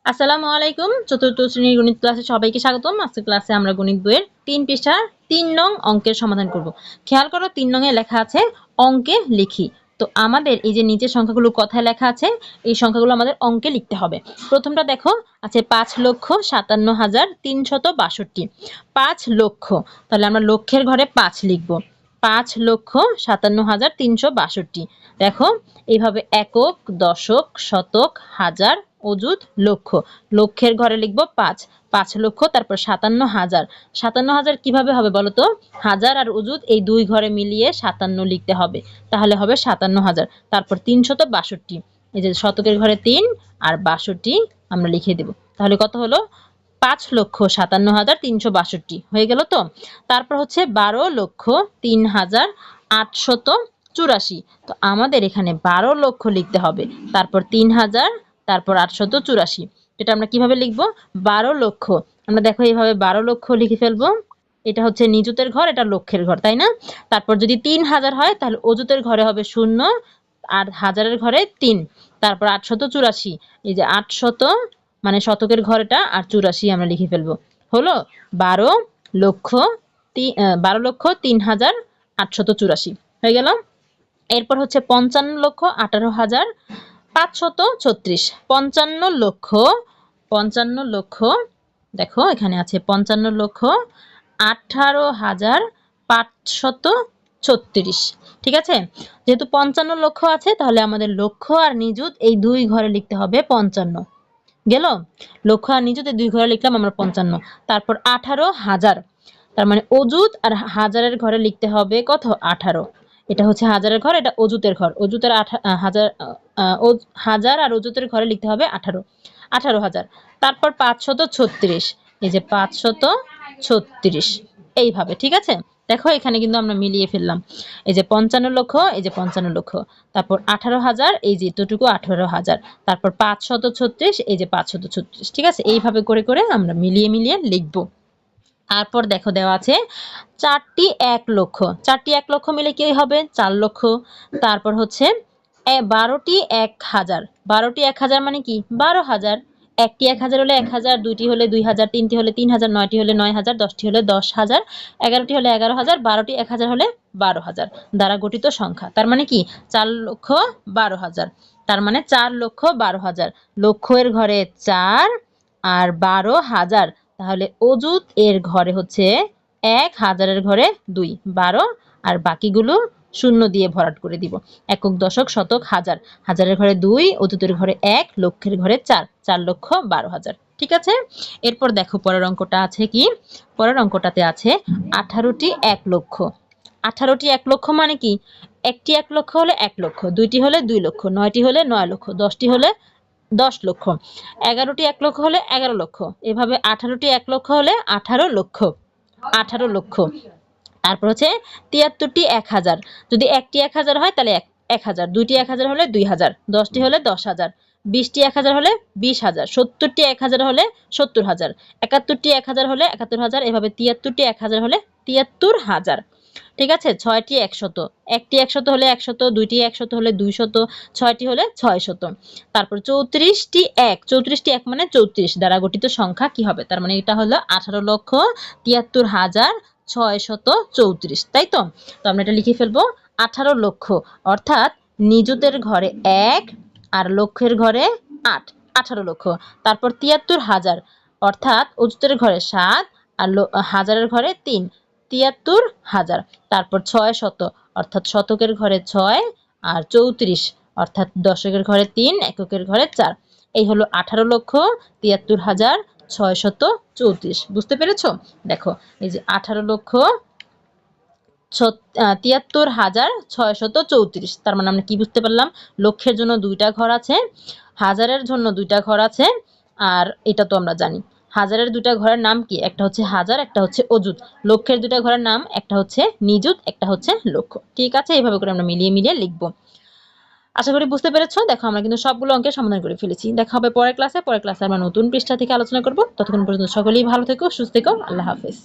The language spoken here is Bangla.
আসসালামু আলাইকুম। চতুর্থ শ্রেণীর গণিত ক্লাসে সবাইকে স্বাগতম। আজকের ক্লাসে আমরা গণিত বইয়ের ৩ পৃষ্ঠার ৩ নং অঙ্কের সমাধান করব। খেয়াল করো ৩ নং এ লেখা আছে অঙ্কে লিখি। তো আমাদের এই যে নিচের সংখ্যাগুলো কথায় লেখা আছে, এই সংখ্যাগুলো আমাদের অঙ্কে লিখতে হবে। প্রথমটা দেখো আছে ৫,৫৭,৩৬২। ৫ লক্ষ, তাহলে আমরা লক্ষের ঘরে ৫ লিখব। ৫,৫৭,৩৬২। দেখো এইভাবে একক, দশক, শতক, হাজার, অযুত, লক্ষ। লক্ষের ঘরে লিখব ৫, ৫ লক্ষ, তারপর ৫৭,০০০। ৫৭,০০০ কিভাবে হবে বলো তো? হাজার আর অযুত এই দুই ঘরে মিলিয়ে ৫৭ লিখতে হবে, তাহলে হবে ৫৭,০০০। তারপর ৩৬২, এই যে শতকের ঘরে ৩ আর ৬২ আমরা লিখে দেব, তাহলে কত হলো? ৫,৫৭,৩৬২ হয়ে গেল তো। তারপর হচ্ছে ১২,০৩,৮৮৪। তো আমাদের এখানে ১২ লক্ষ লিখতে হবে, তারপর ৩,০০০, তারপর ৮৮৪। এটা আমরা কিভাবে লিখবো? ১২ লক্ষ, আমরা দেখো এইভাবে ১২ লক্ষ লিখে ফেলবো। এটা হচ্ছে নিযুতের ঘর, এটা লক্ষের ঘর, তাই না? তারপর যদি ৩,০০০ হয় তাহলে অযুতের ঘরে হবে ০ আর হাজারের ঘরে ৩, তারপর ৮৮৪। এই যে ৮০০ মানে শতকের ঘরটা আর ৮৪ আমরা লিখে ফেলবো। হলো ১২,০৩,৮৮৪ হয়ে গেল। এরপর হচ্ছে ৫৫,১৮,৫৩৬। ৫৫ লক্ষ, দেখো এখানে আছে ৫৫,১৮,৫৩৬। ঠিক আছে, যেহেতু ৫৫ লক্ষ আছে তাহলে আমাদের লক্ষ আর নিযুত এই দুই ঘরে লিখতে হবে ৫৫। গেল, লক্ষ আর নিযুত এই দুই ঘরে লিখলাম আমরা ৫৫। তারপর ১৮,০০০, তার মানে অযুত আর হাজারের ঘরে লিখতে হবে কত? ১৮। এটা হচ্ছে হাজারের ঘর, এটা অযুতের ঘর। অযুতের হাজার আর অযুতের ঘরে লিখতে হবে ১৮, ১৮,০০০। তারপর ৫৩৬, এই যে ৫৩৬ এইভাবে। ঠিক আছে, দেখো এখানে কিন্তু আমরা মিলিয়ে ফেললাম। এই যে ৫৫ লক্ষ, এই যে ৫৫ লক্ষ, তারপর ১৮,০০০, এই যে এতটুকু ১৮,০০০, তারপর ৫৩৬, এই যে ৫৩৬। ঠিক আছে, এইভাবে করে করে আমরা মিলিয়ে মিলিয়ে লিখবো। তারপর দেখো দেওয়া আছে ৪টি ১ লক্ষ। ৪টি ১ লক্ষ মিলে কি হবে? ৪ লক্ষ। তারপর হচ্ছে ১২টি ১,০০০। ১২টি ১,০০০ মানে কি? ১২,০০০। একটি ১,০০০ হলে ১,০০০, দুইটি হলে ২,০০০, তিনটি হলে ৩,০০০, নয়টি হলে ৯,০০০, ১০টি হলে ১০,০০০, ১১টি হলে ১১,০০০, ১২টি ১,০০০ হলে ১২,০০০ দ্বারা গঠিত সংখ্যা। তার মানে কি? ৪,১২,০০০। তার মানে ৪,১২,০০০। লক্ষের ঘরে ৪ আর ১২,০০০, তাহলে অযুত এর ঘরে হচ্ছে ১, হাজারের ঘরে ২, ১২, আর বাকিগুলো শূন্য দিয়ে ভরাট করে দিব। একক, দশক, শতক, হাজার, হাজারের ঘরে ২, অযুতের ঘরে ১, লক্ষের ঘরে ৪, ৪,১২,০০০। ঠিক আছে, এরপর দেখো পরের অঙ্কটা আছে কি? পরের অঙ্কটাতে আছে ১৮টি ১ লক্ষ। ১৮টি ১ লক্ষ মানে কি? একটি ১ লক্ষ হলে ১ লক্ষ, দুইটি হলে ২ লক্ষ, নয়টি হলে ৯ লক্ষ, ১০টি হলে ১০ লক্ষ, ১১টি ১ লক্ষ হলে ১১ লক্ষ, এভাবে ১৮টি ১ লক্ষ হলে ১৮ লক্ষ। ১৮ লক্ষ। তারপর হচ্ছে ৭৩টি ১,০০০। যদি একটি ১,০০০ হয় তাহলে ১,০০০, দুইটি ১,০০০ হলে ২,০০০, ১০টি হলে ১০,০০০, ২০টি ১,০০০ হলে ২০,০০০, ৭০টি ১,০০০ হলে ৭০,০০০, ৭১টি ১,০০০ হলে ৭১,০০০, এভাবে ৭৩টি ১,০০০ হলে ৭৩,০০০। ঠিক আছে, ৬টি ১০০। একটি ১০০ হলে ১০০, দুইটি ১০০ হলে ২০০, ৬টি হলে ৬০০। তারপর ৩৪টি ১, ৩৪টি ১ মানে ৩৪ দ্বারা গঠিত সংখ্যা কি হবে? তার মানে এটা হলো ১৮,৭৩,৬৩৪, তাই তো? তো আমরা এটা লিখে ফেলবো ১৮ লক্ষ, অর্থাৎ নিযুতের ঘরে ১ আর লক্ষের ঘরে ৮, ১৮ লক্ষ। তারপর ৭৩,০০০, অর্থাৎ অযুতের ঘরে ৭ আর হাজারের ঘরে ৩, ৭৩,০০০। তারপর ৬০০, অর্থাৎ শতকের ঘরে ৬ আর ৩৪, অর্থাৎ দশকের ঘরে ৩, এককের ঘরে ৪। এই হলো ১৮,৭৩,৬৩৪। বুঝতে পেরেছো? দেখো এই যে ১৮,৭৩,৬৩৪, তার মানে আমরা কি বুঝতে পারলাম? লক্ষের জন্য ২টা ঘর আছে, হাজারের জন্য 2টা ঘর আছে, আর এটা তো আমরা জানি। হাজারের 2টা ঘরের নাম কি? একটা হচ্ছে হাজার, একটা হচ্ছে অযুত। লক্ষের 2টা ঘরের নাম, একটা হচ্ছে নিযুত, একটা হচ্ছে লক্ষ। ঠিক আছে, এইভাবে করে আমরা মিলিয়ে মিলিয়ে লিখবো। আশা করি বুঝতে পেরেছো। দেখো আমরা কিন্তু সবগুলো অঙ্কের সমাধান করে ফেলেছি। দেখা হবে পরের ক্লাসে। পরের ক্লাসে আমরা নতুন পৃষ্ঠা থেকে আলোচনা করব। ততক্ষণ পর্যন্ত সকলেই ভালো থেকো, সুস্থ থেকো। আল্লাহ হাফেজ।